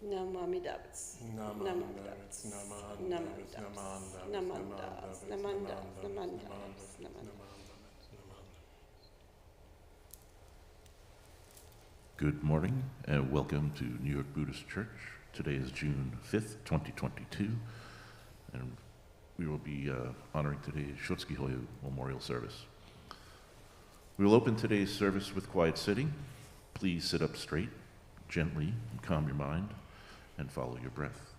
Namamidabs. Namamidabs. Namamidabs. Namamidabs. Namamidabs. Good morning and welcome to New York Buddhist Church. Today is June 5th, 2022, and we will be honoring today's Shotsuki Hoyo Memorial Service. We will open today's service with quiet sitting. Please sit up straight, gently, and calm your mind, and follow your breath.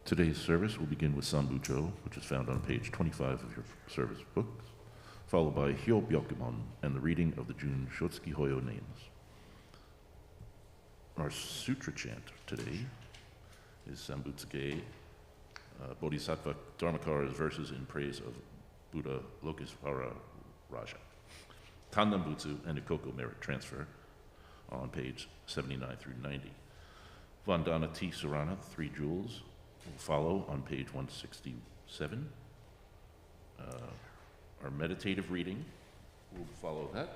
Today's service will begin with Sambujo, which is found on page 25 of your service books, followed by Hyobyakumon and the reading of the Jun Shotsuki Hoyo names. Our Sutra chant today is SAM-BUTSU-GE, Bodhisattva Dharmā-KARA'S verses in praise of Buddha LOKEŞVARA-RājA. Nembutsu and Ekoku merit transfer on page 79 through 90. Vandana Ti-Sarana, 3 jewels, will follow on page 167. Our meditative reading will follow that.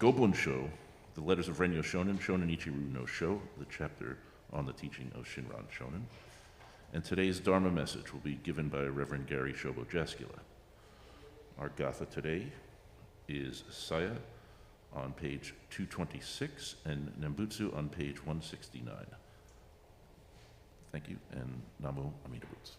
Gobunsho, the letters of Rennyo Shonin, Shonin Ichiryu no Sho, the chapter on the teaching of Shinran Shonin. And today's Dharma message will be given by Reverend Gary Shobo Jaskula. Our Gatha today is Seiya on page 226 and Nembutsu on page 169. Thank you, and Namo Amida Butsu.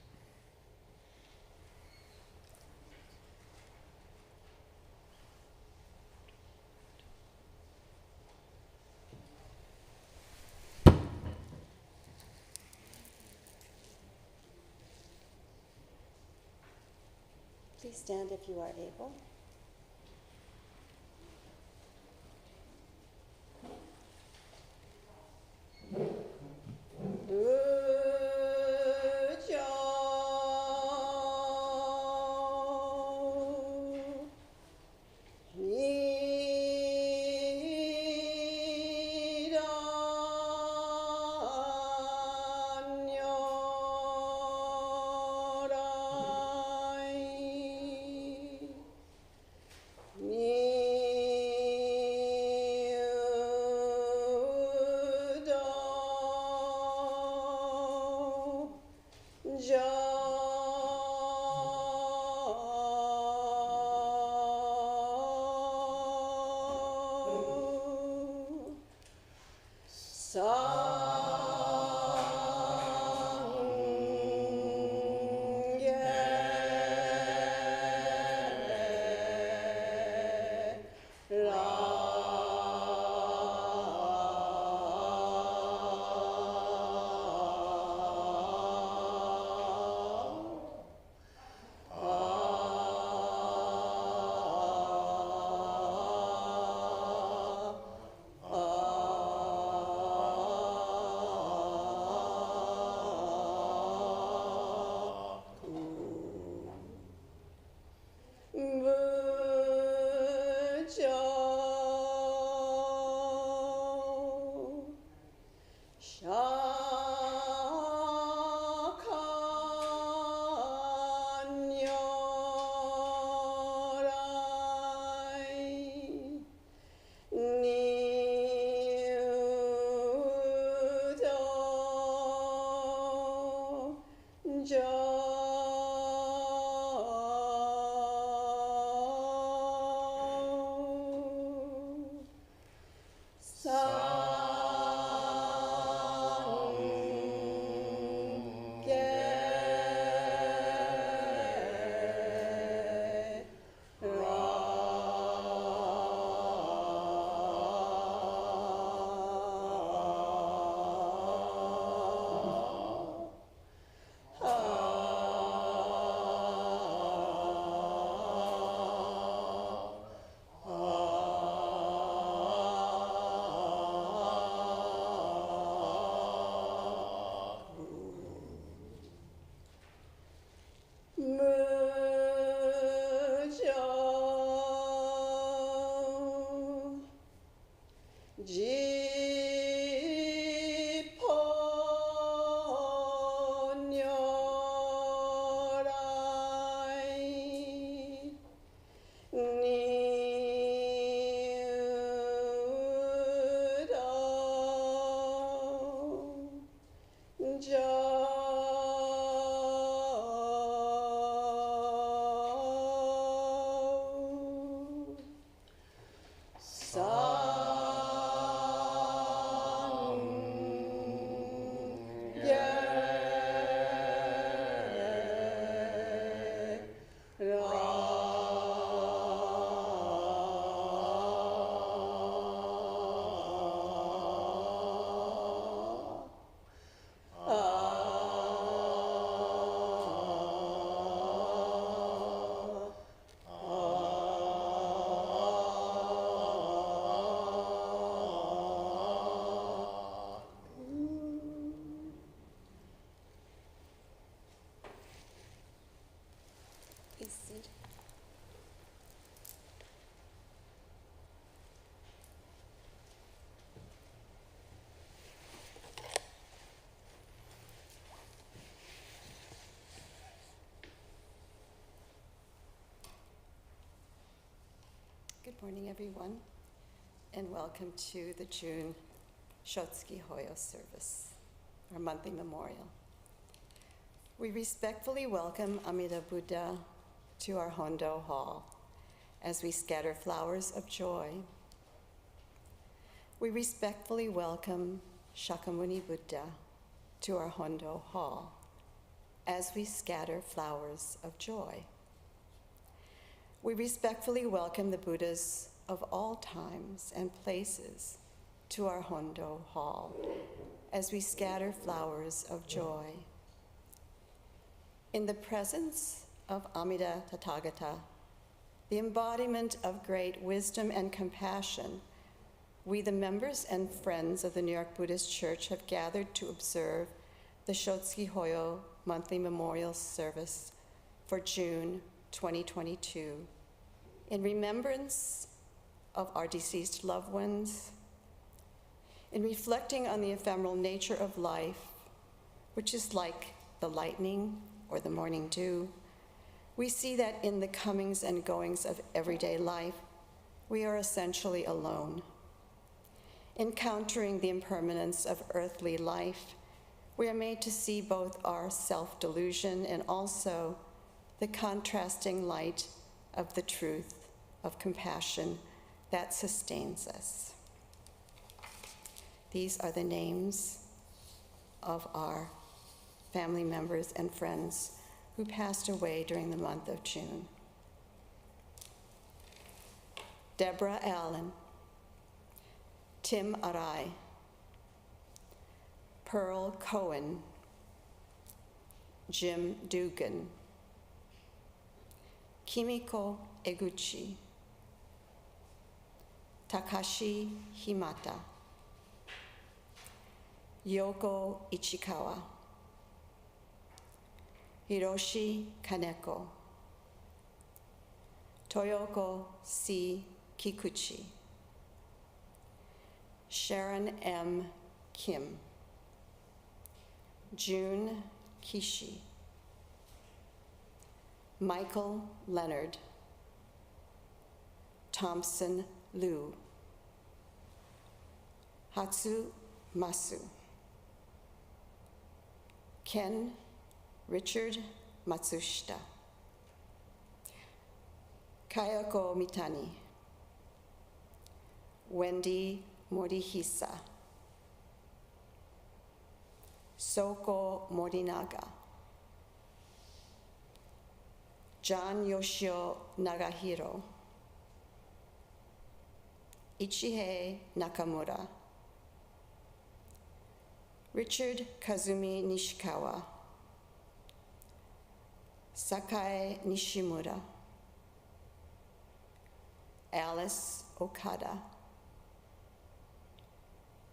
Please stand if you are able. Good morning, everyone, and welcome to the June Shotsuki Hoyo service, our monthly memorial. We respectfully welcome Amida Buddha to our Hondo Hall as we scatter flowers of joy. We respectfully welcome Shakyamuni Buddha to our Hondo Hall as we scatter flowers of joy. We respectfully welcome the Buddhas of all times and places to our Hondo Hall as we scatter flowers of joy. In the presence of Amida Tathagata, the embodiment of great wisdom and compassion, we, the members and friends of the New York Buddhist Church, have gathered to observe the Shotsuki Hoyo monthly memorial service for June 2022, in remembrance of our deceased loved ones, in reflecting on the ephemeral nature of life, which is like the lightning or the morning dew. We see that in the comings and goings of everyday life, we are essentially alone. Encountering the impermanence of earthly life, we are made to see both our self-delusion and also the contrasting light of the truth of compassion that sustains us. These are the names of our family members and friends who passed away during the month of June. Deborah Allen, Tim Arai, Pearl Cohen, Jim Dugan, Kimiko Eguchi, Takashi Himata, Yoko Ichikawa, Hiroshi Kaneko, Toyoko C. Kikuchi, Sharon M. Kim, June Kishi, Michael Leonard, Thompson Liu, Hatsu Masu, Ken Richard Matsushita. Kayako Mitani. Wendy Morihisa. Soko Morinaga. John Yoshio Nagahiro. Ichihei Nakamura. Richard Kazumi Nishikawa. Sakae Nishimura. Alice Okada.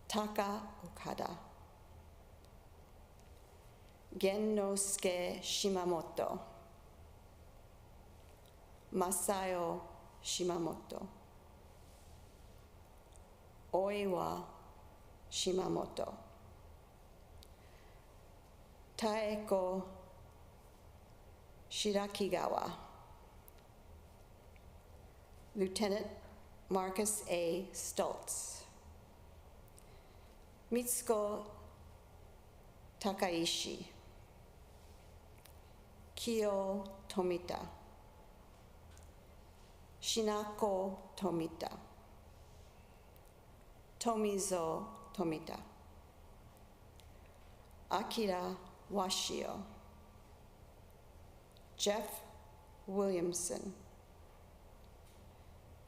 Taka Okada. Gennosuke Shimamoto. Masayo Shimamoto. Oiwa Shimamoto. Taeko Shirakigawa. Lieutenant Marcus A. Stultz. Mitsuko Takaishi. Kyo Tomita. Shinako Tomita. Tomizo Tomita. Akira Washio. Jeff Williamson.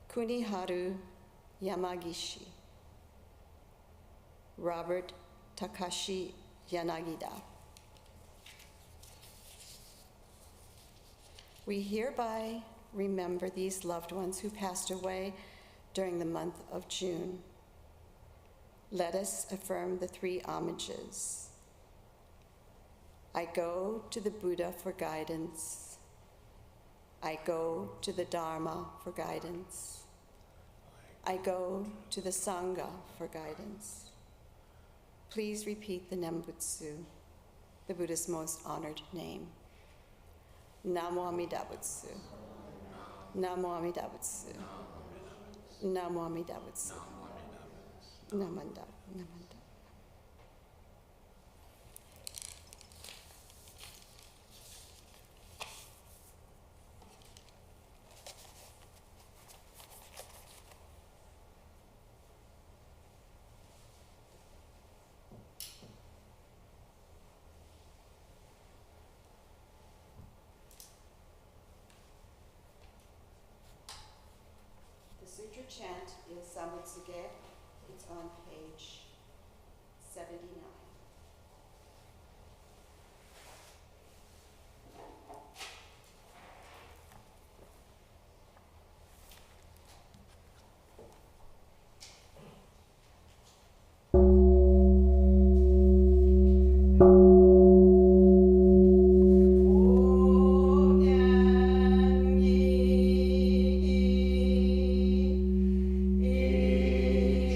Kuniharu Yamagishi. Robert Takashi Yanagida. We hereby remember these loved ones who passed away during the month of June. Let us affirm the 3 homages. I go to the Buddha for guidance. I go to the Dharma for guidance. I go to the Sangha for guidance. Please repeat the Nembutsu, the Buddha's most honored name. Namo Amida Butsu. Namo Amida Butsu. Namo Amida Butsu. Namanda. Namanda. The Sutra chant is SAM-BUTSU-GE. It's on page 79.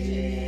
Ichiryu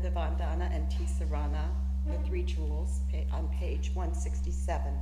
the Vandana and Ti-Sarana, the 3 jewels, on page 167.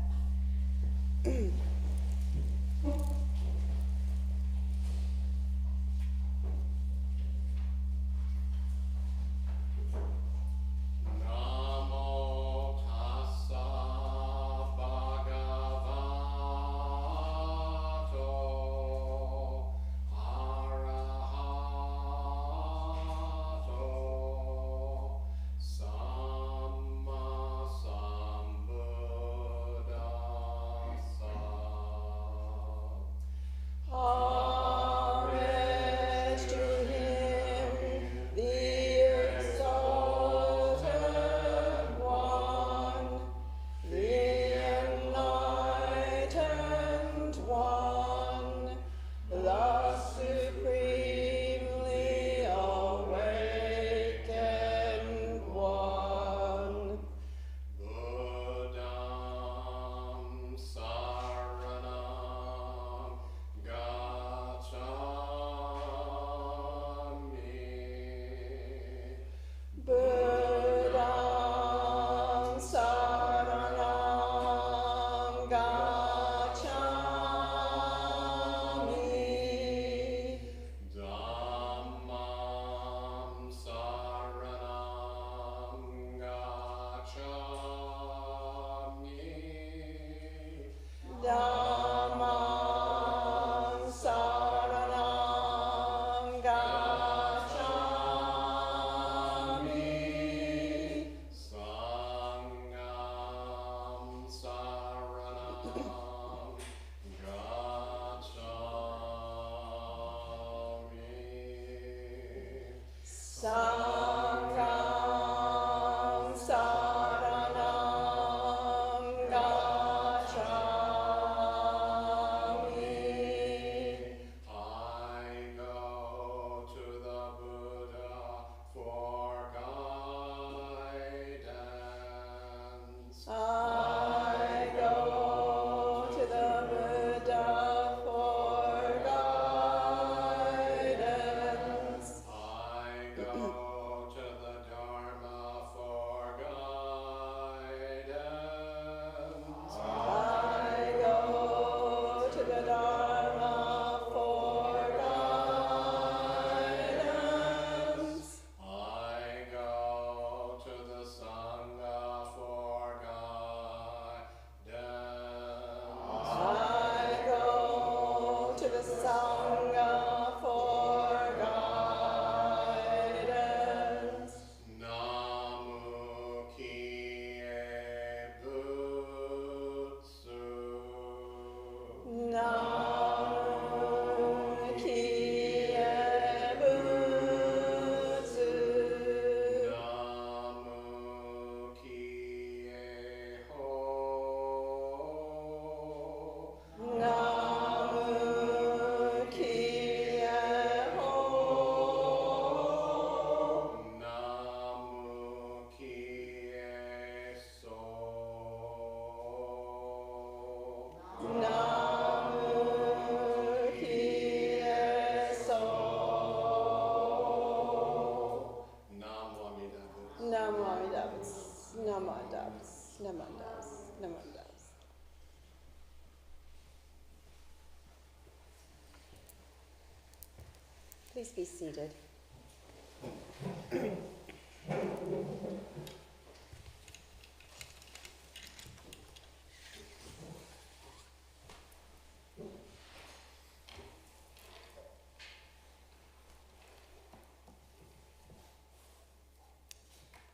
Please be seated.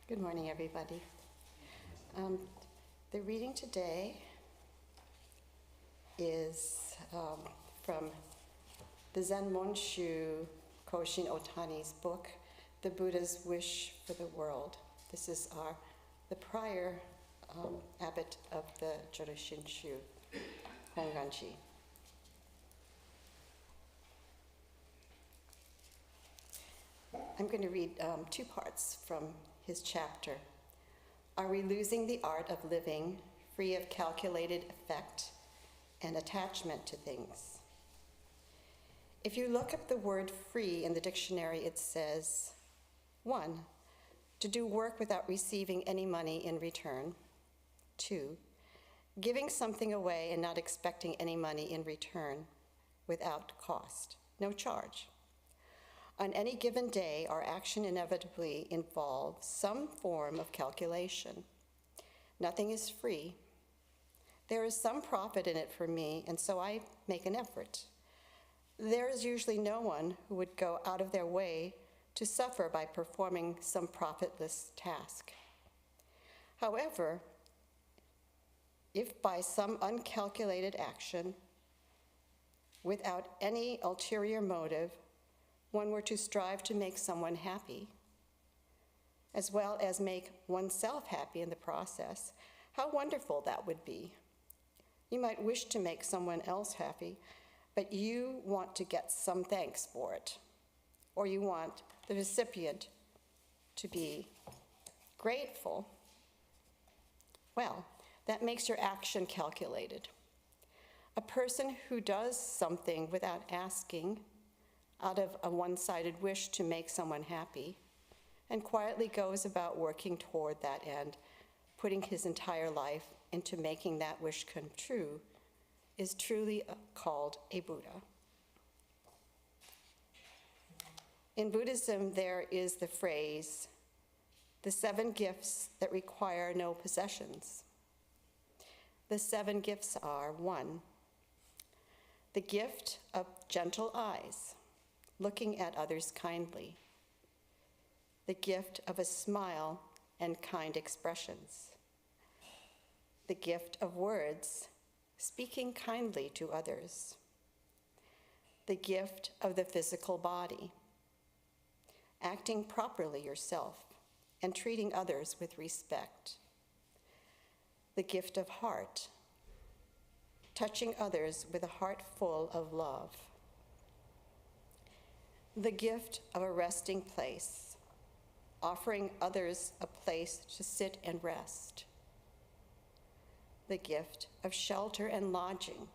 Good morning, everybody. The reading today is from the Zen Monshu Koshin Otani's book, The Buddha's Wish for the World. This is the prior abbot of the Jodoshinshu, Honganji. I'm going to read 2 parts from his chapter. Are we losing the art of living free of calculated effect and attachment to things? If you look up the word free in the dictionary, it says, 1, to do work without receiving any money in return. 2, giving something away and not expecting any money in return without cost, no charge. On any given day, our action inevitably involves some form of calculation. Nothing is free. There is some profit in it for me, and so I make an effort. There is usually no one who would go out of their way to suffer by performing some profitless task. However, if by some uncalculated action, without any ulterior motive, one were to strive to make someone happy, as well as make oneself happy in the process, how wonderful that would be. You might wish to make someone else happy, but you want to get some thanks for it, or you want the recipient to be grateful. Well, that makes your action calculated. A person who does something without asking, out of a one-sided wish to make someone happy, and quietly goes about working toward that end, putting his entire life into making that wish come true, is truly called a Buddha. In Buddhism, there is the phrase, the 7 gifts that require no possessions. The 7 gifts are: 1, the gift of gentle eyes, looking at others kindly. The gift of a smile and kind expressions. The gift of words, speaking kindly to others. The gift of the physical body, acting properly yourself and treating others with respect. The gift of heart, touching others with a heart full of love. The gift of a resting place, offering others a place to sit and rest. The gift of shelter and lodging,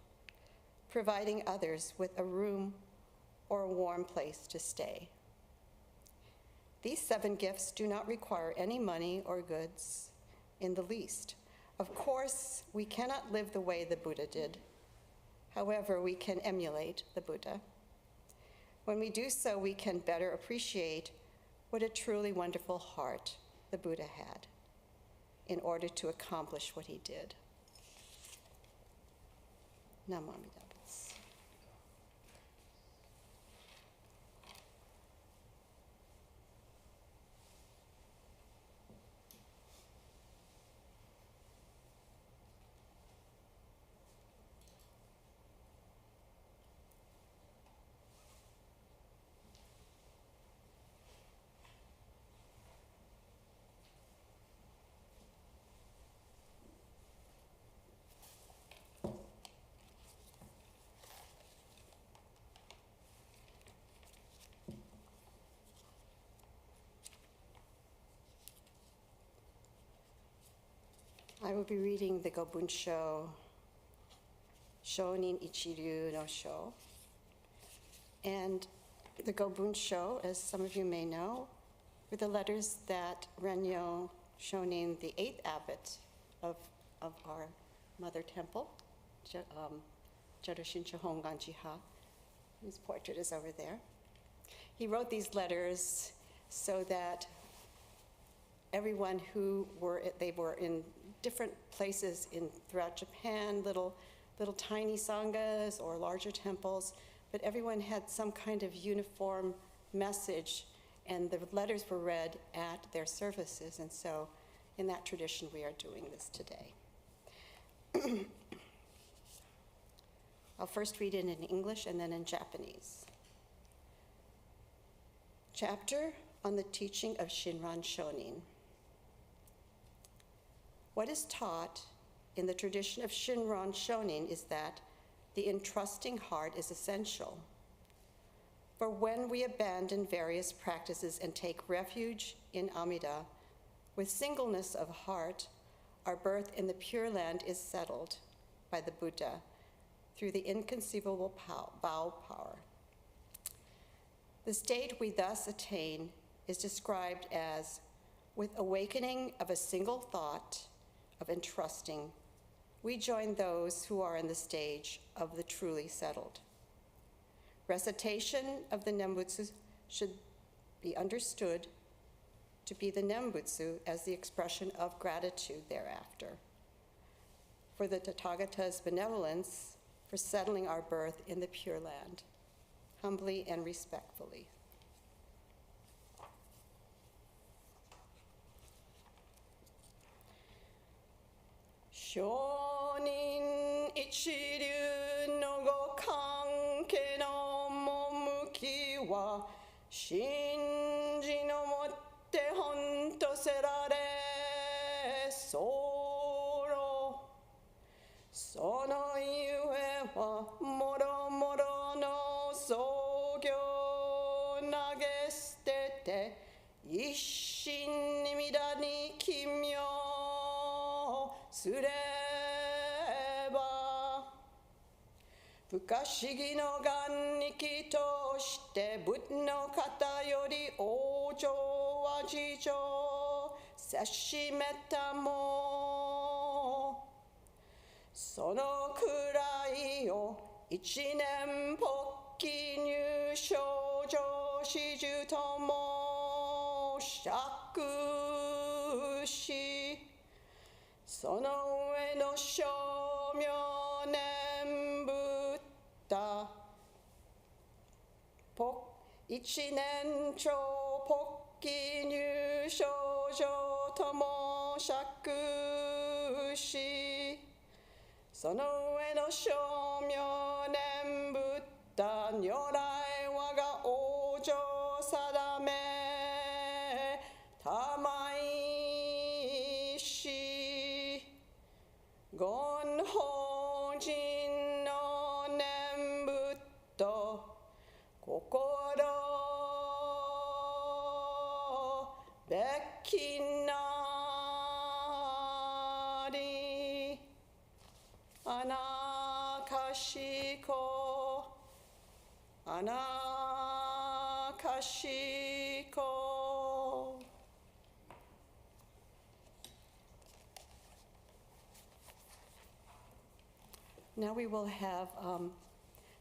providing others with a room or a warm place to stay. These 7 gifts do not require any money or goods in the least. Of course, we cannot live the way the Buddha did. However, we can emulate the Buddha. When we do so, we can better appreciate what a truly wonderful heart the Buddha had in order to accomplish what he did. Namo Amida Butsu. I will be reading the Gobunsho, Shonin Ichiryu no Sho. And the Gobunsho, as some of you may know, were the letters that Rennyo, Shonin, the 8th abbot of our mother temple, Jaroshinsho Hongan-jiha, whose portrait is over there. He wrote these letters so that everyone they were in different places throughout Japan, little tiny sanghas or larger temples, but everyone had some kind of uniform message, and the letters were read at their services, and so in that tradition we are doing this today. I'll first read it in English and then in Japanese. Chapter on the teaching of Shinran Shonin. What is taught in the tradition of Shinran Shonin is that the entrusting heart is essential. For when we abandon various practices and take refuge in Amida, with singleness of heart, our birth in the Pure Land is settled by the Buddha through the inconceivable vow power. The state we thus attain is described as With awakening of a single thought of entrusting, we join those who are in the stage of the truly settled. Recitation of the Nembutsu should be understood to be the Nembutsu as the expression of gratitude thereafter for the Tathagata's benevolence for settling our birth in the Pure Land, humbly and respectfully. Shonin Ichiryu no go kanke no momuki wa shinji no motte honto serare soro. Sono yue wa moro moro no sogyo nagestete isshin ni mida ni kimyo sureba. Fukashigi no ganniki to shite but no kata yori ojo wa jijo sashimeta mo. Sono kurai o ichinen pokki nyūshō jōshiju tomo shakushi. Sono ue no shōmyō nembutta. Ichinen chō pokki nyūshō jō tomo shakushi. Sono ue no shōmyō nembutta nyorai waga ojo sadame tamaishi. Gon hōjin no nembutto kokoro bekinari. Anakashiko, anakashiko. Now we will have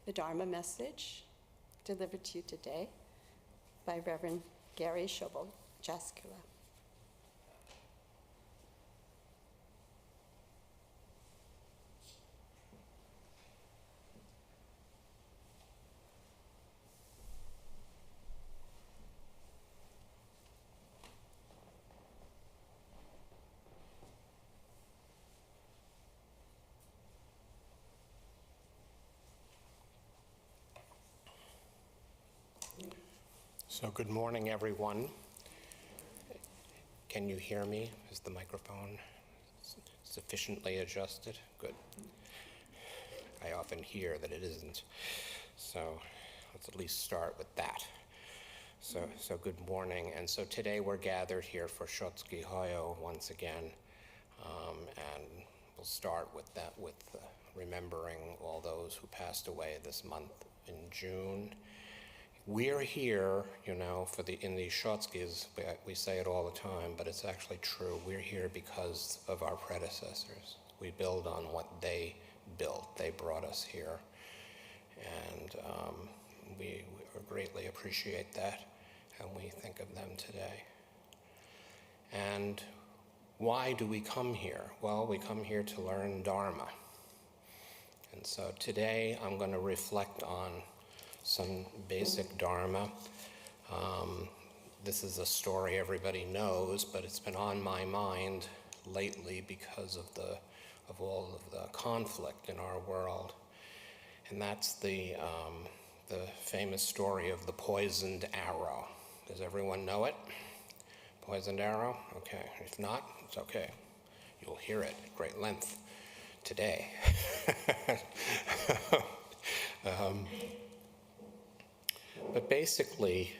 the Dharma message delivered to you today by Reverend Gary Shobo, Jaskula. So good morning, everyone. Can you hear me? Is the microphone sufficiently adjusted? Good. I often hear that it isn't. So let's at least start with that. So good morning. And so today we're gathered here for Shotsuki Hoyo once again. And we'll start with that, with remembering all those who passed away this month in June. We're here, you know, in these Shotsukis, we say it all the time, but it's actually true. We're here because of our predecessors. We build on what they built. They brought us here. And we greatly appreciate that, and we think of them today. And why do we come here? Well, we come here to learn Dharma. And so today I'm going to reflect on some basic Dharma. This is a story everybody knows, but it's been on my mind lately because of all of the conflict in our world. And that's the famous story of the poisoned arrow. Does everyone know it? Poisoned arrow? Okay. If not, it's okay. You'll hear it at great length today. But basically,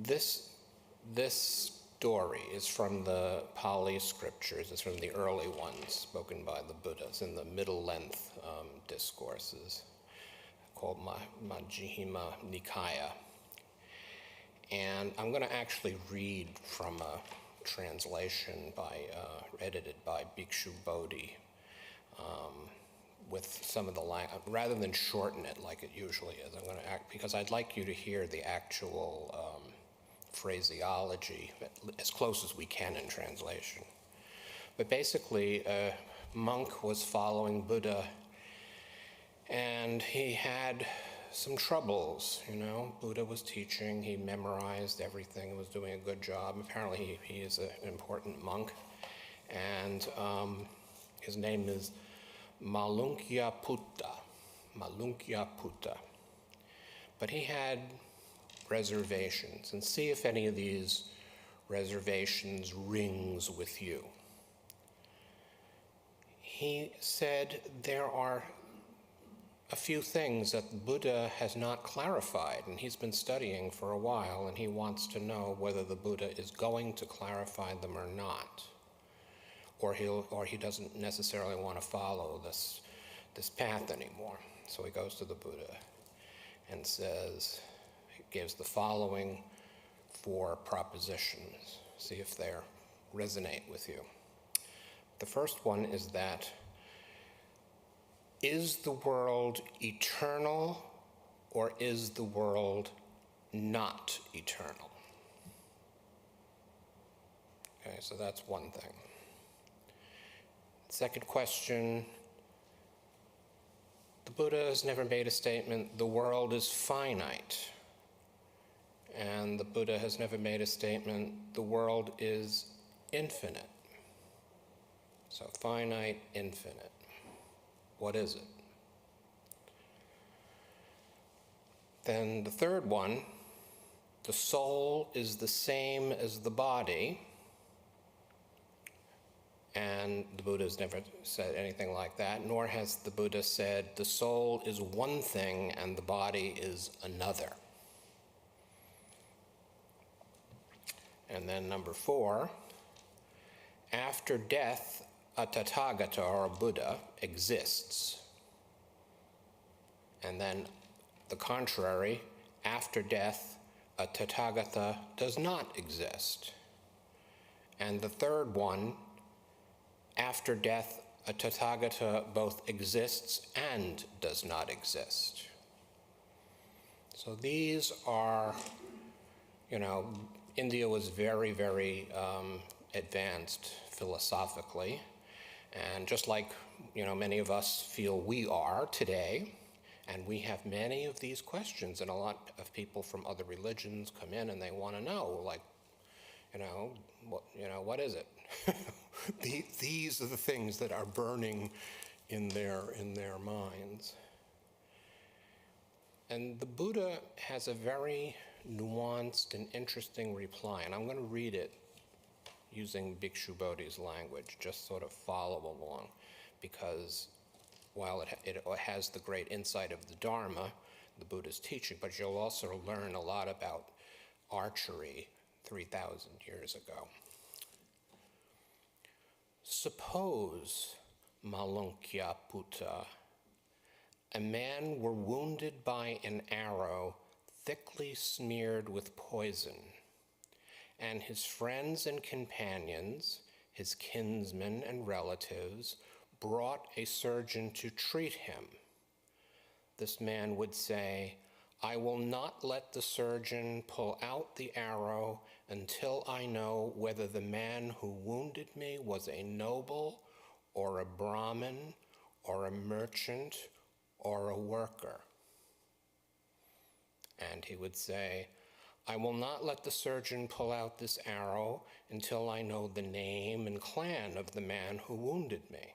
this story is from the Pali scriptures. It's from the early ones spoken by the Buddhas in the middle-length discourses called Majjhima Nikaya. And I'm going to actually read from a translation edited by Bhikshu Bodhi, with some of the language, rather than shorten it like it usually is. I'm going to because I'd like you to hear the actual phraseology as close as we can in translation. But basically, a monk was following Buddha, and he had some troubles, you know. Buddha was teaching, he memorized everything, was doing a good job. Apparently he is an important monk, and his name is Malunkyaputta. But he had reservations, and see if any of these reservations rings with you. He said there are a few things that Buddha has not clarified, and he's been studying for a while, and he wants to know whether the Buddha is going to clarify them or not, or he doesn't necessarily want to follow this path anymore. So he goes to the Buddha and says, he gives the following 4 propositions. See if they resonate with you. The first one is that, is the world eternal or is the world not eternal? Okay, so that's one thing. Second question, the Buddha has never made a statement, the world is finite. And the Buddha has never made a statement, the world is infinite. So finite, infinite. What is it? Then the third one, the soul is the same as the body. And the Buddha's never said anything like that, nor has the Buddha said the soul is one thing and the body is another. And then number 4, after death, a Tathagata, or a Buddha, exists. And then the contrary, after death, a Tathagata does not exist. And the third one, after death, a Tathagata both exists and does not exist. So these are, you know, India was very, very advanced philosophically. And just like, you know, many of us feel we are today, and we have many of these questions, and a lot of people from other religions come in and they want to know, like, what is it? These are the things that are burning in their minds. And the Buddha has a very nuanced and interesting reply, and I'm going to read it using Bhikshu Bodhi's language, just sort of follow along, because while it has the great insight of the Dharma, the Buddha's teaching, but you'll also learn a lot about archery 3,000 years ago. Suppose, Malunkyaputta, a man were wounded by an arrow thickly smeared with poison, and his friends and companions, his kinsmen and relatives, brought a surgeon to treat him. This man would say, I will not let the surgeon pull out the arrow until I know whether the man who wounded me was a noble, or a Brahmin, or a merchant, or a worker. And he would say, I will not let the surgeon pull out this arrow until I know the name and clan of the man who wounded me.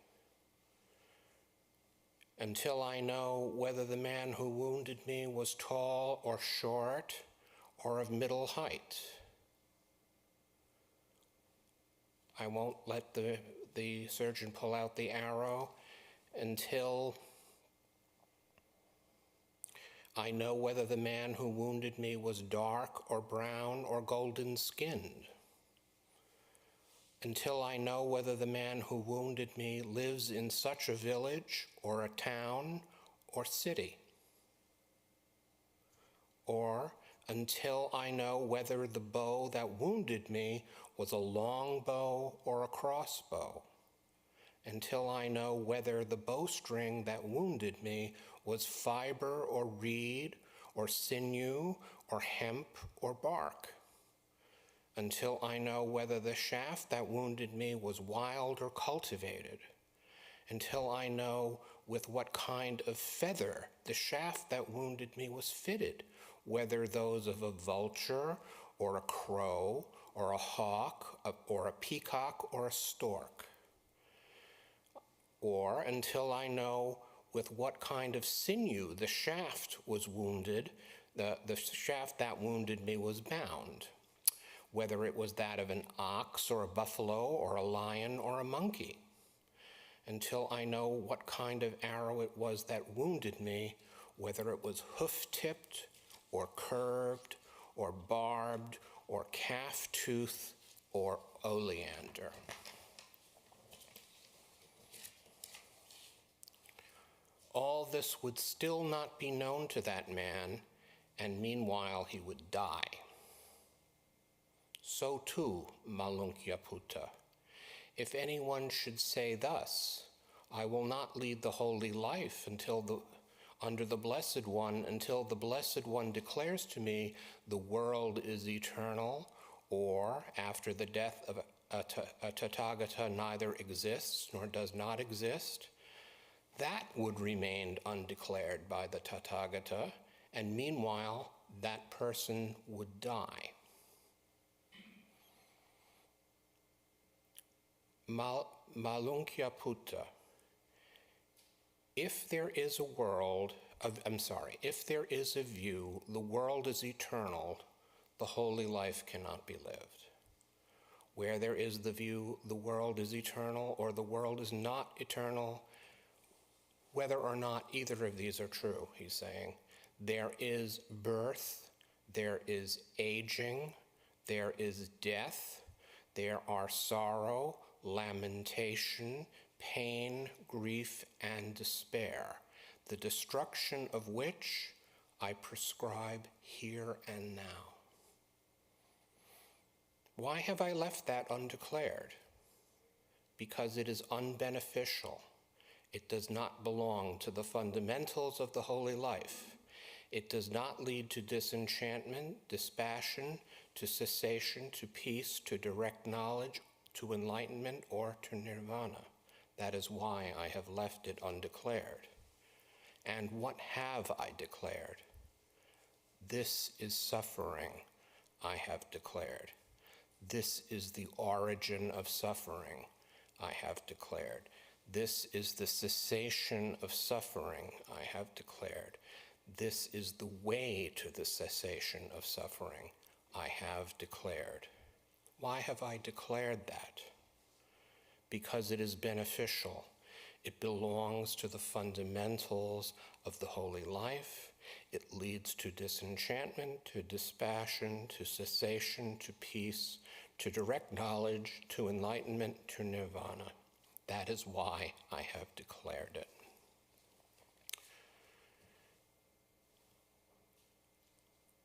Until I know whether the man who wounded me was tall or short, or of middle height. I won't let the surgeon pull out the arrow until I know whether the man who wounded me was dark or brown or golden-skinned. Until I know whether the man who wounded me lives in such a village or a town or city. Or until I know whether the bow that wounded me was a long bow or a crossbow, until I know whether the bowstring that wounded me was fiber or reed or sinew or hemp or bark, until I know whether the shaft that wounded me was wild or cultivated, until I know with what kind of feather the shaft that wounded me was fitted, whether those of a vulture or a crow or a hawk or a peacock or a stork, or until I know with what kind of sinew the shaft was wounded, the shaft that wounded me was bound, whether it was that of an ox or a buffalo or a lion or a monkey, until I know what kind of arrow it was that wounded me, whether it was hoof-tipped or curved or barbed or calf-tooth or oleander. All this would still not be known to that man, and meanwhile he would die. So too, Malunkyaputta, if anyone should say thus, I will not lead the holy life under the Blessed One until the Blessed One declares to me the world is eternal, or after the death of a Tathagata neither exists nor does not exist, that would remain undeclared by the Tathagata, and meanwhile that person would die. Malunkyaputta, if there is a view, the world is eternal, the holy life cannot be lived. Where there is the view, the world is eternal, or the world is not eternal, whether or not either of these are true, he's saying, there is birth, there is aging, there is death, there are sorrow, lamentation, pain, grief, and despair, the destruction of which I prescribe here and now. Why have I left that undeclared? Because it is unbeneficial. It does not belong to the fundamentals of the holy life. It does not lead to disenchantment, dispassion, to cessation, to peace, to direct knowledge, to enlightenment, or to nirvana. That is why I have left it undeclared. And what have I declared? This is suffering, I have declared. This is the origin of suffering, I have declared. This is the cessation of suffering, I have declared. This is the way to the cessation of suffering, I have declared. Why have I declared that? Because it is beneficial. It belongs to the fundamentals of the holy life. It leads to disenchantment, to dispassion, to cessation, to peace, to direct knowledge, to enlightenment, to nirvana. That is why I have declared it.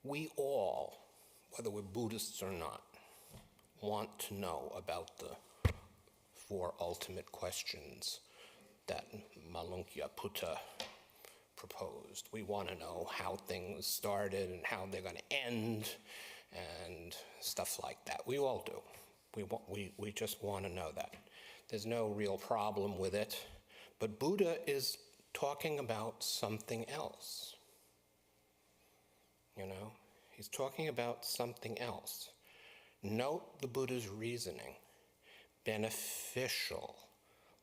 We all, whether we're Buddhists or not, want to know about the four ultimate questions that Malunkyaputta proposed. We want to know how things started and how they're going to end and stuff like that. We all do. We just want to know that. There's no real problem with it. But Buddha is talking about something else. You know, he's talking about something else. Note the Buddha's reasoning. Beneficial,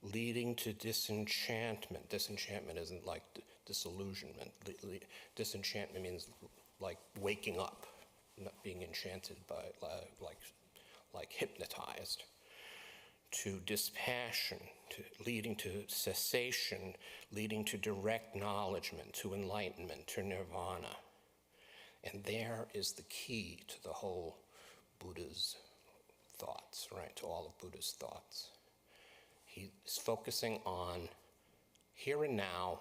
leading to disenchantment. Disenchantment isn't like disillusionment. Disenchantment means like waking up, not being enchanted by, like hypnotized. To dispassion, leading to cessation, leading to direct acknowledgement, to enlightenment, to nirvana. And there is the key to the whole Buddha's thoughts, right, to all of Buddha's thoughts. He is focusing on here and now,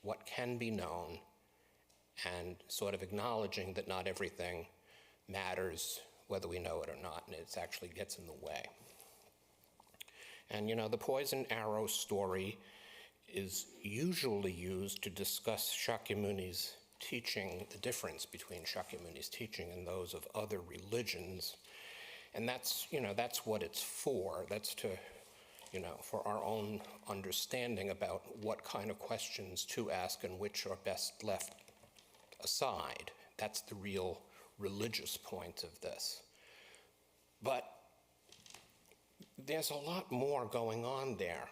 what can be known, and sort of acknowledging that not everything matters whether we know it or not, and it actually gets in the way. And you know, the poison arrow story is usually used to discuss Shakyamuni's teaching, the difference between Shakyamuni's teaching and those of other religions. And that's, you know, that's what it's for. That's to, you know, for our own understanding about what kind of questions to ask and which are best left aside. That's the real religious point of this. But there's a lot more going on there.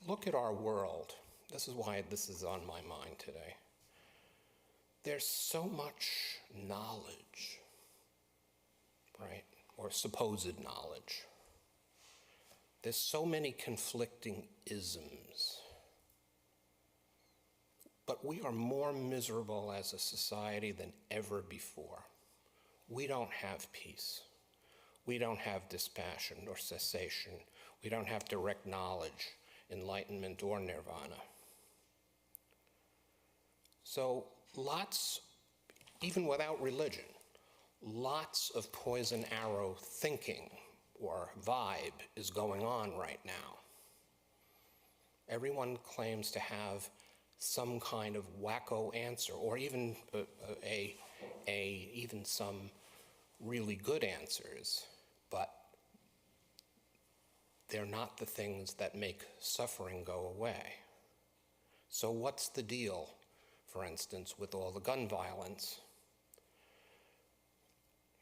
Look at our world. This is why this is on my mind today. There's so much knowledge, right? Or supposed knowledge. There's so many conflicting isms. But we are more miserable as a society than ever before. We don't have peace. We don't have dispassion or cessation. We don't have direct knowledge, enlightenment, or nirvana. So lots, even without religion, lots of poison arrow thinking or vibe is going on right now. Everyone claims to have some kind of wacko answer, or even even some really good answers, but they're not the things that make suffering go away. So what's the deal, for instance, with all the gun violence?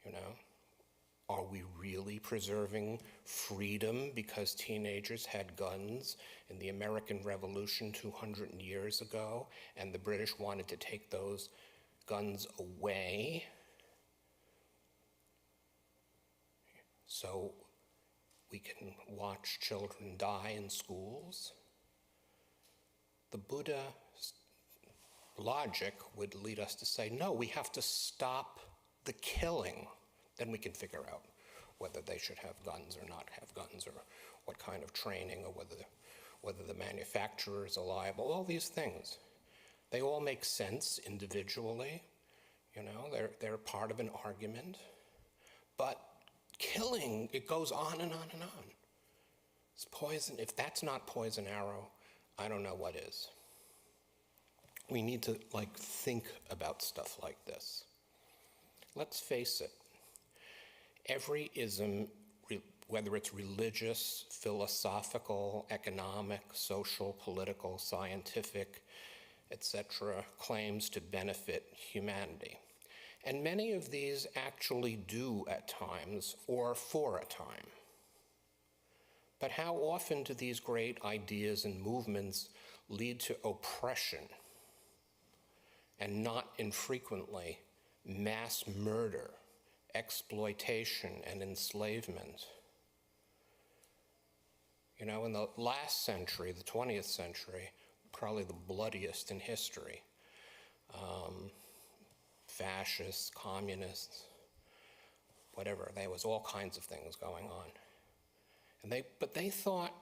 You know, are we really preserving freedom because teenagers had guns in the American Revolution 200 years ago, and the British wanted to take those guns away? So we can watch children die in schools? The Buddha's logic would lead us to say, no, we have to stop the killing. Then we can figure out whether they should have guns or not have guns, or what kind of training, or whether the manufacturers are liable, all these things. They all make sense individually, you know, they're part of an argument. But killing, it goes on and on and on. It's poison. If that's not poison arrow, I don't know what is. We need to, think about stuff like this. Let's face it. Every ism, whether it's religious, philosophical, economic, social, political, scientific, etc., claims to benefit humanity. And many of these actually do at times, or for a time. But how often do these great ideas and movements lead to oppression, and not infrequently mass murder, exploitation, and enslavement? You know, in the last century, the 20th century, probably the bloodiest in history, fascists, communists, whatever, there was all kinds of things going on. But they thought,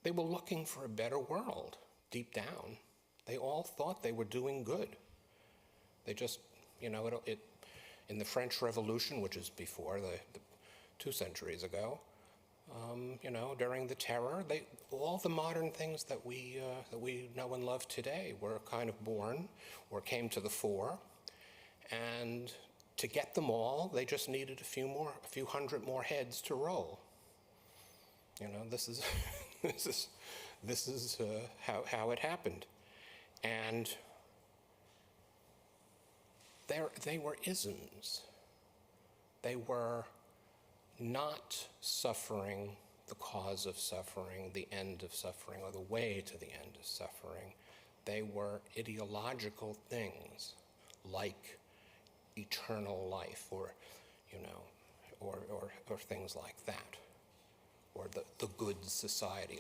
they were looking for a better world deep down. They all thought they were doing good. They just, you know, in the French Revolution, which is before the 2 centuries ago, you know, during the Terror, all the modern things that we know and love today were kind of born or came to the fore. And to get them all, they just needed a few hundred more heads to roll. You know, this is how it happened. And they were isms. They were not suffering, the cause of suffering, the end of suffering, or the way to the end of suffering. They were ideological things, like eternal life, or, you know, or things like that, or the good society,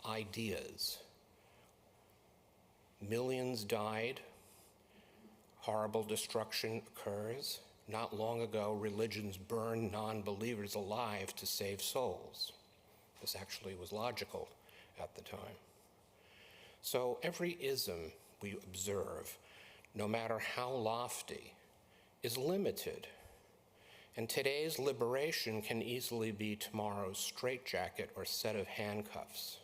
ideas. Millions died, horrible destruction occurs. Not long ago, religions burned non-believers alive to save souls. This actually was logical at the time. So every ism we observe, no matter how lofty, is limited. And today's liberation can easily be tomorrow's straitjacket or set of handcuffs.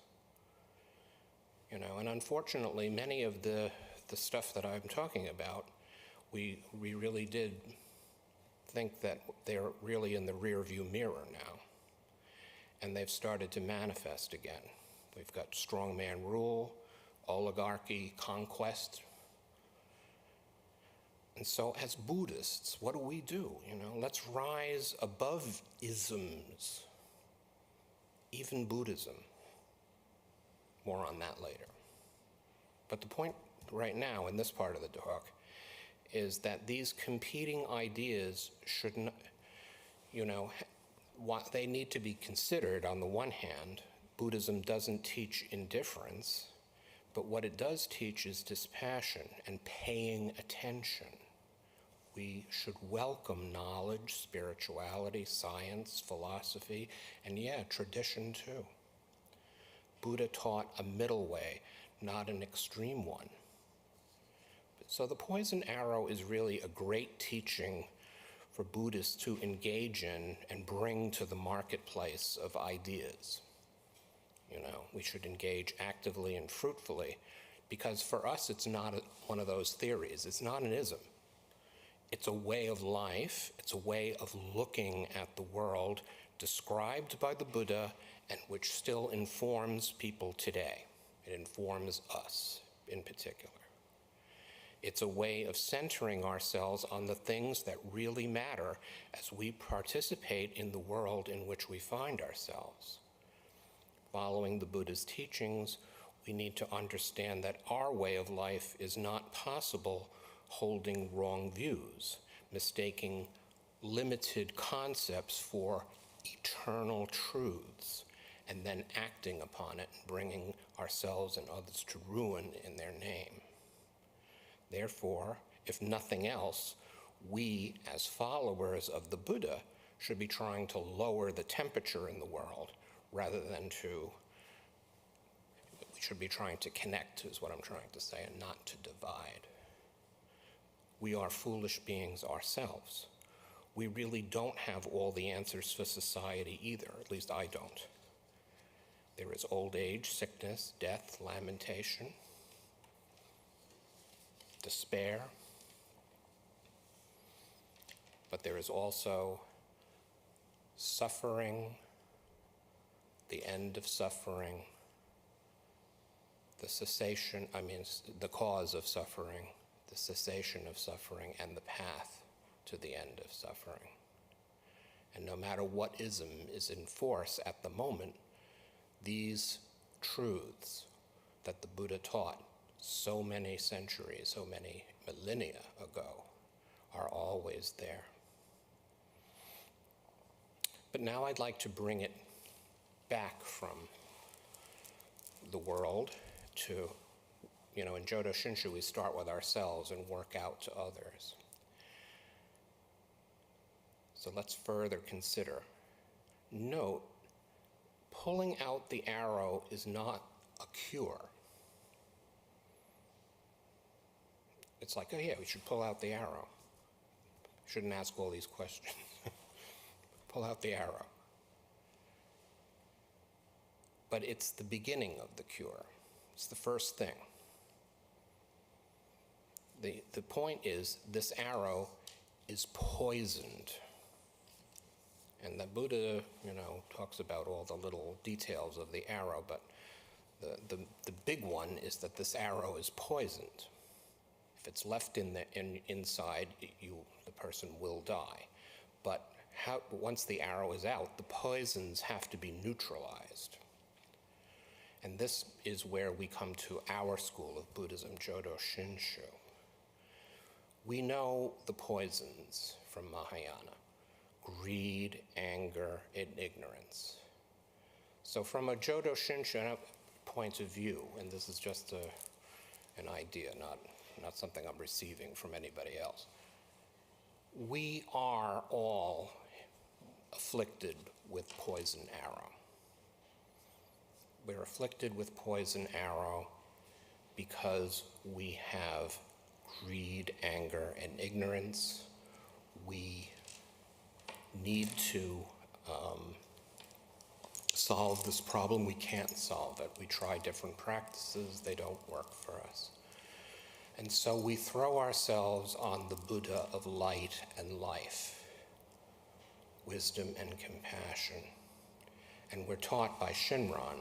And unfortunately, many of the stuff that I'm talking about, we really did think that they're really in the rearview mirror now. And they've started to manifest again. We've got strongman rule, oligarchy, conquest. And so as Buddhists, what do? Let's rise above isms, even Buddhism. More on that later. But the point right now in this part of the talk is that these competing ideas should not, they need to be considered. On the one hand, Buddhism doesn't teach indifference, but what it does teach is dispassion and paying attention. We should welcome knowledge, spirituality, science, philosophy, and tradition too. Buddha taught a middle way, not an extreme one. So the poison arrow is really a great teaching for Buddhists to engage in and bring to the marketplace of ideas. We should engage actively and fruitfully, because for us it's not one of those theories. It's not an ism. It's a way of life. It's a way of looking at the world described by the Buddha and which still informs people today. It informs us in particular. It's a way of centering ourselves on the things that really matter as we participate in the world in which we find ourselves. Following the Buddha's teachings, we need to understand that our way of life is not possible holding wrong views, mistaking limited concepts for eternal truths, and then acting upon it and bringing ourselves and others to ruin in their name. Therefore, if nothing else, we as followers of the Buddha should be trying to lower the temperature in the world rather than we should be trying to connect, is what I'm trying to say, and not to divide. We are foolish beings ourselves. We really don't have all the answers for society either, at least I don't. There is old age, sickness, death, lamentation, despair. But there is also suffering, the end of suffering, the cause of suffering, the cessation of suffering, and the path to the end of suffering. And no matter what ism is in force at the moment, these truths that the Buddha taught so many centuries, so many millennia ago, are always there. But now I'd like to bring it back from the world to, in Jodo Shinshu we start with ourselves and work out to others. So let's further consider. Note, pulling out the arrow is not a cure. It's like, oh yeah, we should pull out the arrow. Shouldn't ask all these questions. Pull out the arrow. But it's the beginning of the cure. It's the first thing. The point is, this arrow is poisoned. And the Buddha, talks about all the little details of the arrow, but the big one is that this arrow is poisoned. If it's left inside, the person will die. But once the arrow is out, the poisons have to be neutralized. And this is where we come to our school of Buddhism, Jodo Shinshu. We know the poisons from Mahayana: greed, anger, and ignorance. So from a Jodo Shinshu point of view, and this is just an idea, not something I'm receiving from anybody else, we are all afflicted with poison arrow. We're afflicted with poison arrow because we have greed, anger, and ignorance. We need to solve this problem. We can't solve it. We try different practices. They don't work for us. And so we throw ourselves on the Buddha of light and life, wisdom and compassion. And we're taught by Shinran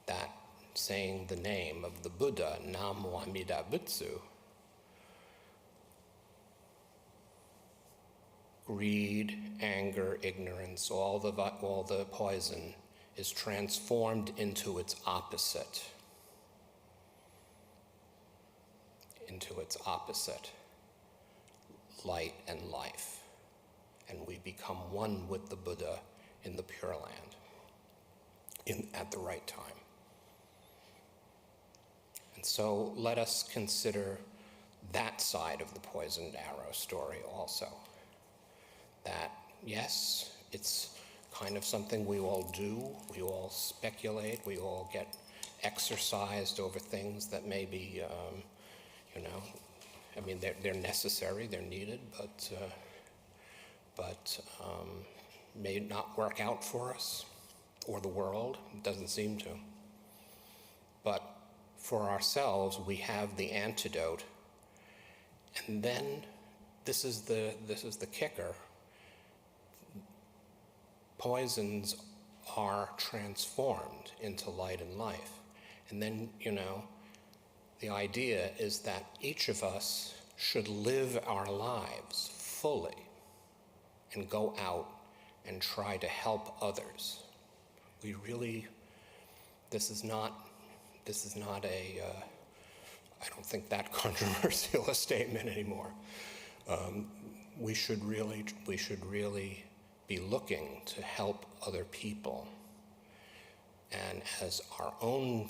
that saying the name of the Buddha, Nembutsu, greed, anger, ignorance, all the poison is transformed into its opposite. Light and life. And we become one with the Buddha in the Pure Land at the right time. And so let us consider that side of the poisoned arrow story also. That, yes, it's kind of something we all do. We all speculate. We all get exercised over things that may be, they're necessary, they're needed, but may not work out for us or the world. It doesn't seem to. But for ourselves, we have the antidote. And then this is the kicker. Poisons are transformed into light and life. And then, the idea is that each of us should live our lives fully and go out and try to help others. We really, this is not a, I don't think that controversial a statement anymore. We should really be looking to help other people. And as our own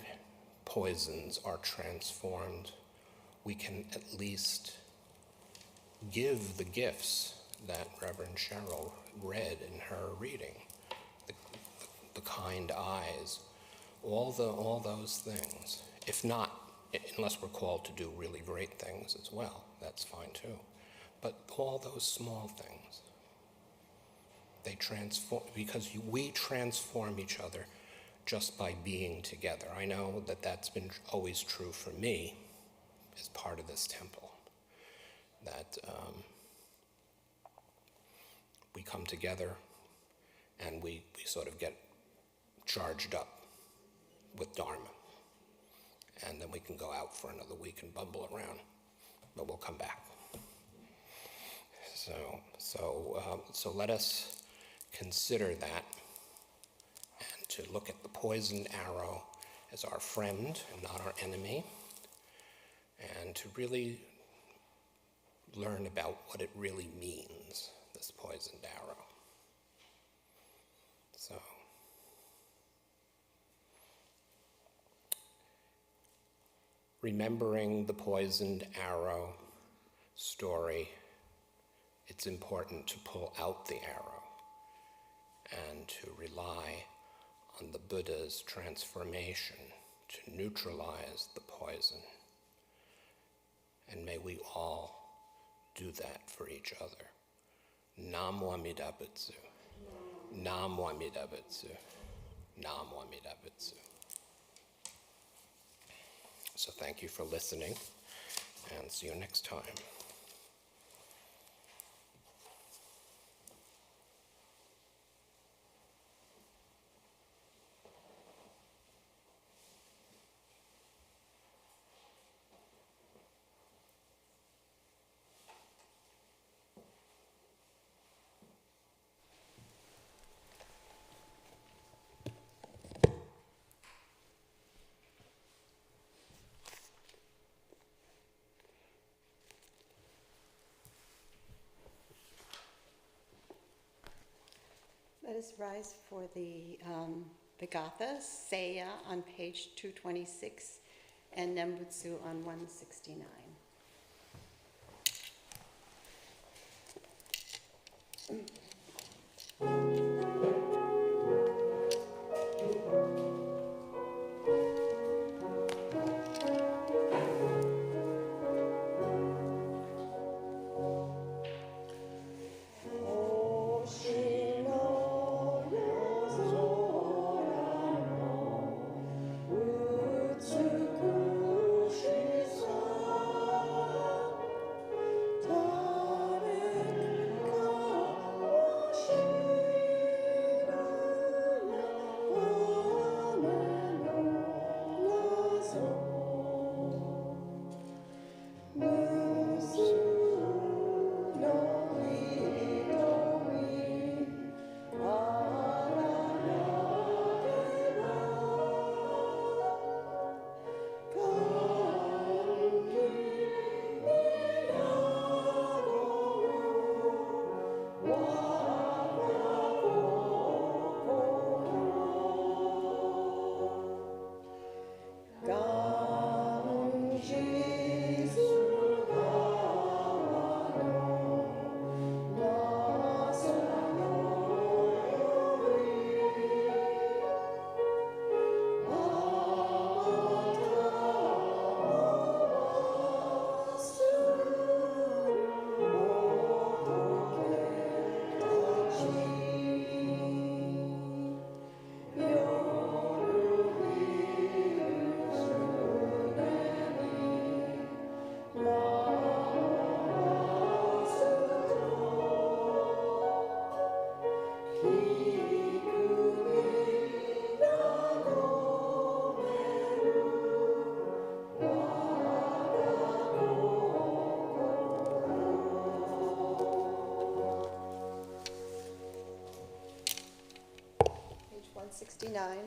poisons are transformed, we can at least give the gifts that Reverend Cheryl read in her reading, the kind eyes, all those things. If not, unless we're called to do really great things as well, that's fine too. But all those small things, they transform, because we transform each other just by being together. I know that that's been always true for me as part of this temple, that we come together and we sort of get charged up with Dharma. And then we can go out for another week and bumble around, but we'll come back. So let us consider that, and to look at the poisoned arrow as our friend and not our enemy, and to really learn about what it really means, this poisoned arrow. So, remembering the poisoned arrow story, it's important to pull out the arrow and to rely on the Buddha's transformation to neutralize the poison. And may we all do that for each other. Nembutsu. Nembutsu. Nembutsu. So thank you for listening, and see you next time. Let us rise for the Gathas, Seiya on page 226 and Nembutsu on 169. 169.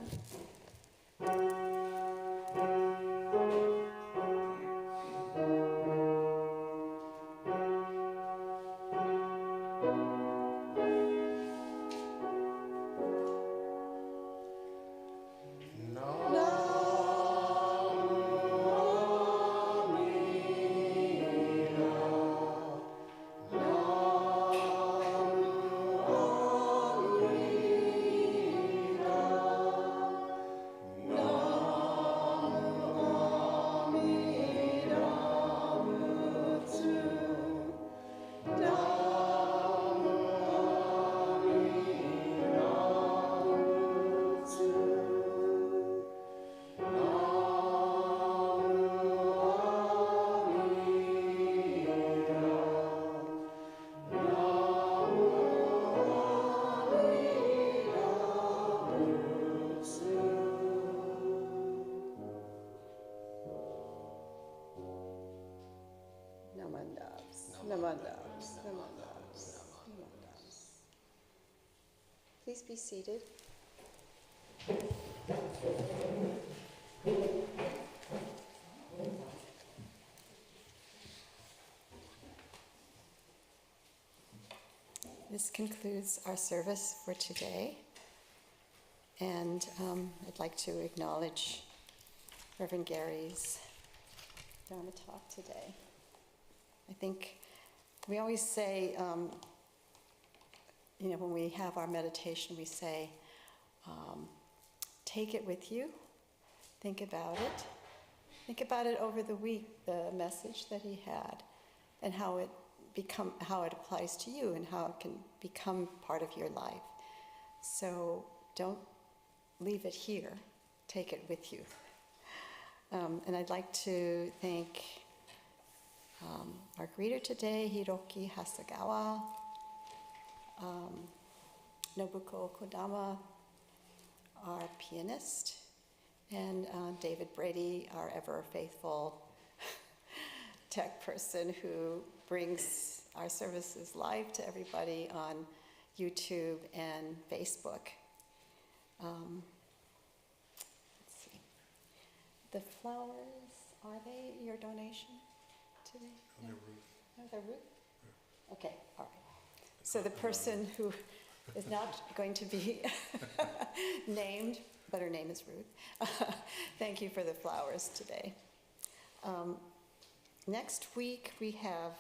Please be seated. This concludes our service for today. And I'd like to acknowledge Reverend Gary's Dharma talk today. I think we always say, when we have our meditation, we say, take it with you, think about it. Think about it over the week, the message that he had, and how it applies to you and how it can become part of your life. So don't leave it here, take it with you. And I'd like to thank our greeter today, Hiroki Hasegawa, Nobuko Kodama, our pianist, and David Brady, our ever faithful tech person who brings our services live to everybody on YouTube and Facebook. Let's see. The flowers, are they your donation today? No, they're Ruth? Okay, all right. So the person who is not going to be named, but her name is Ruth. Thank you for the flowers today. Next week we have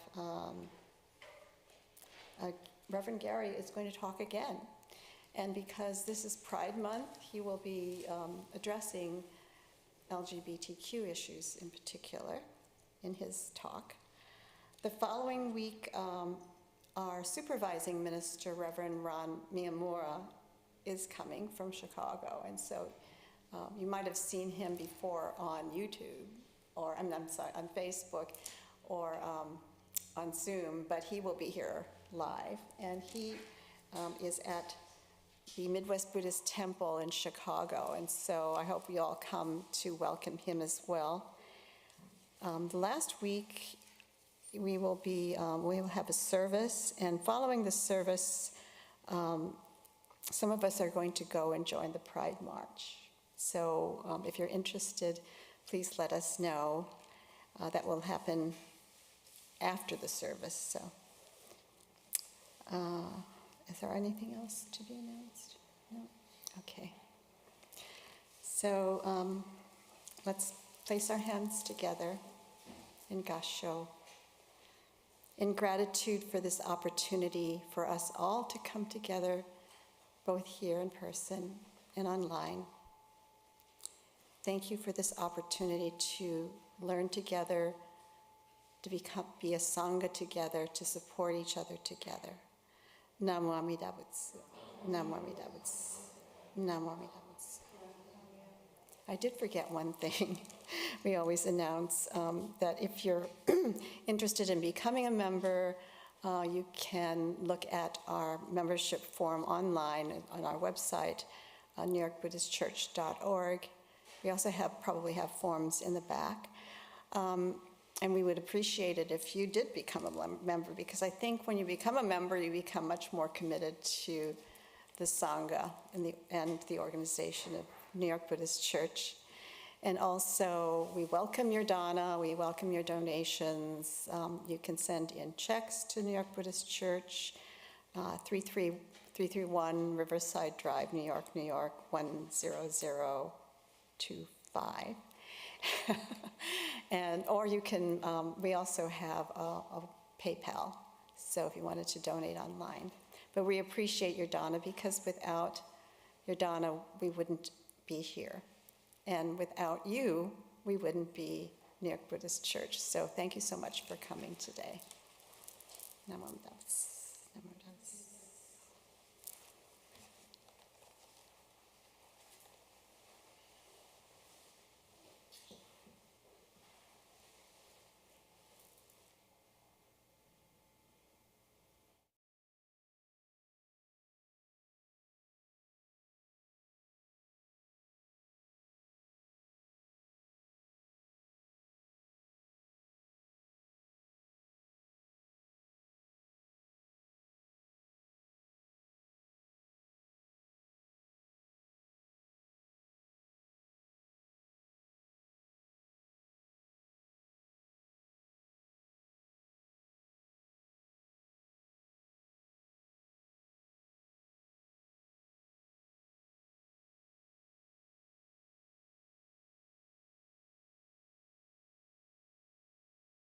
Reverend Gary is going to talk again. And because this is Pride Month, he will be addressing LGBTQ issues in particular in his talk. The following week, our supervising minister, Reverend Ron Miyamura, is coming from Chicago. And so you might have seen him before on YouTube, or I'm sorry, on Facebook, or on Zoom, but he will be here live. And he is at the Midwest Buddhist Temple in Chicago. And so I hope you all come to welcome him as well. The last week, we will have a service, and following the service, some of us are going to go and join the Pride March. So if you're interested, please let us know. That will happen after the service. So, is there anything else to be announced? No? Okay. So let's place our hands together in Gassho, in gratitude for this opportunity for us all to come together, both here in person and online. Thank you for this opportunity to learn together, to be a Sangha together, to support each other together. Namo Amida Butsu. Namo Amida Butsu. Namo Amida Butsu. I did forget one thing. We always announce that if you're interested in becoming a member, you can look at our membership form online on our website, NYBC.org. We also probably have forms in the back. And we would appreciate it if you did become a member, because I think when you become a member, you become much more committed to the Sangha and the organization of New York Buddhist Church. And also, we welcome your dana, we welcome your donations. You can send in checks to New York Buddhist Church, 331 Riverside Drive, New York, 10025. Or you can, we also have a PayPal, so if you wanted to donate online. But we appreciate your dana, because without your dana, we wouldn't be here. And without you, we wouldn't be New York Buddhist Church. So thank you so much for coming today. Namo Buddhasa.